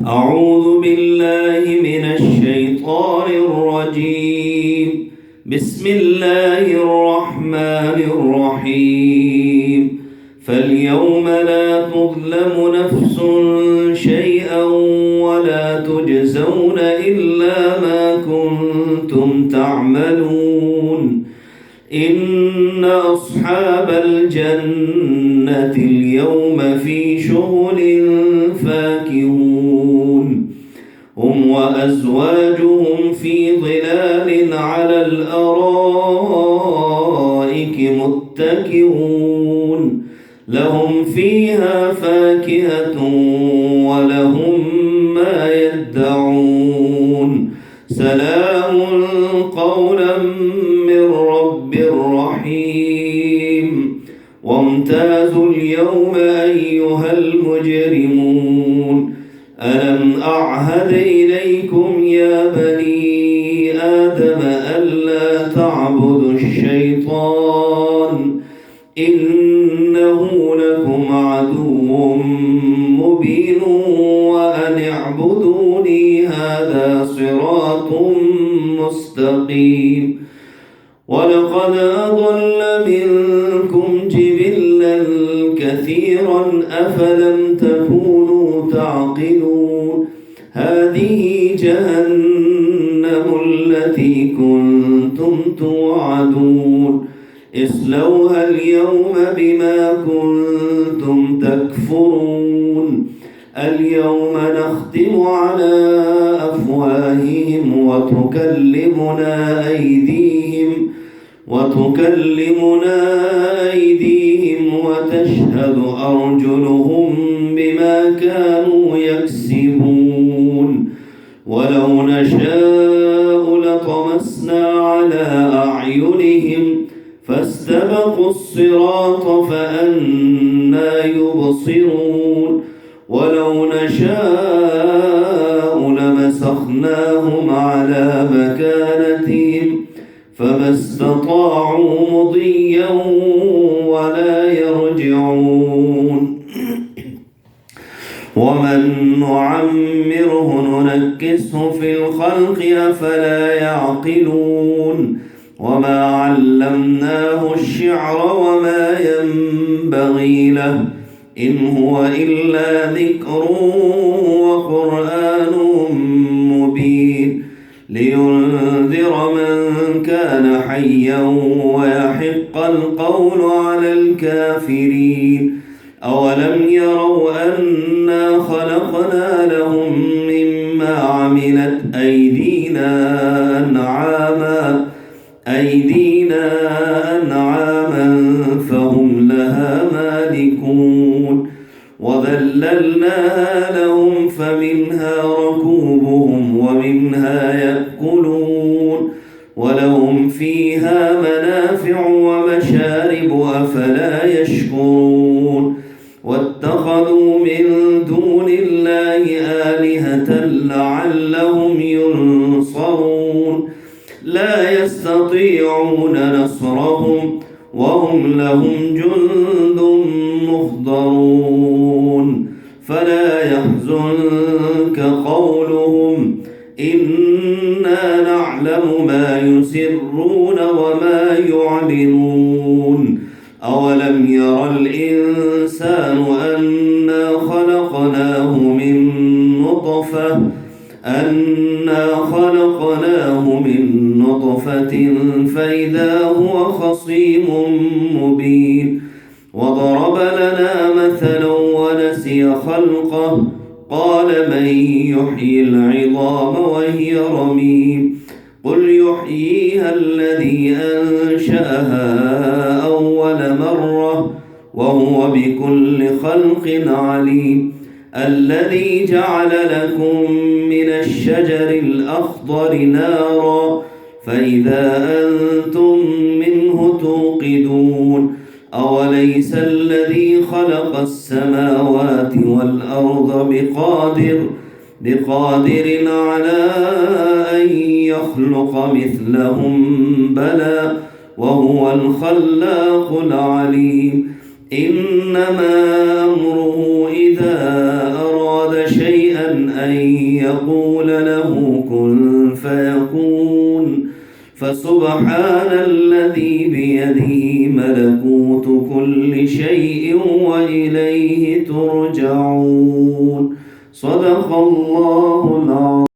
أعوذ بالله من الشيطان الرجيم. بسم الله الرحمن الرحيم. فاليوم لا تظلم نفس شيئا ولا تجزون إلا ما كنتم تعملون. إن أصحاب الجنة اليوم في شغل فاكهون. هم وأزواجهم في ظلال على الأرائك متكئون. لهم فيها فاكهة ولهم ما يدعون. سلام قولا من رب رحيم. وامتازوا اليوم أيها المجرمون. ألم أعهد إليكم يا بني آدم ألا تعبدوا الشيطان إنه لكم عدو مبين وأن اعبدوني هذا صراط مستقيم. ولقد أضل منكم جبلا كثيرا أفلم تكونوا تعقلون. هذه جهنم التي كنتم توعدون. اصلوها اليوم بما كنتم تكفرون. اليوم نختم على أفواههم وتكلمنا أيديهم وتشهد أرجلهم بما كانوا يكسبون. ولو نشاء لطمسنا على أعينهم فاستبقوا الصراط فأنى يبصرون. ولو نشاء لمسخناهم على مكانتهم فما استطاعوا مضيا ولا يرجعون. ومن نعمره ننكسه في الخلق أفلا يعقلون. وما علمناه الشعر وما ينبغي له إن هو إلا ذكر وقرآن مبين لينذر من كان حيا ويحق القول على الكافرين. أولم يروا أنا خلقنا لهم مما عملت أيدينا أنعاما فهم لها مالكون. وذللناها لهم فمنها ركوبهم ومنها يأكلون. ولهم فيها منافع ومشارب أفلا يشكرون. واتخذوا من دون الله آلهة لعلهم ينصرون. لا يستطيعون نصرهم وهم لهم جند مخضرون. فلا يحزنك قولهم إنا نعلم ما يسرون وما يعلنون. أولم ير الإنسان أنا خلقناه من نطفة فإذا هو خصيم مبين. وضرب لنا مثلا ونسي خلقه قال من يحيي العظام وهي رميم. قل يحييها الذي أنشأها أول مرة وهو بكل خلق عليم. الذي جعل لكم من الشجر الأخضر نارا فإذا أنتم منه توقدون. أوليس الذي خلق السماوات والأرض بقادر على أن يخلق مثلهم بلى وهو الخلاق العليم. إنما أمره إذا أراد شيئا أن يقول له كن فيكون. فسبحان الذي بيده ملكوت كل شيء وإليه ترجعون. صدق الله العظيم.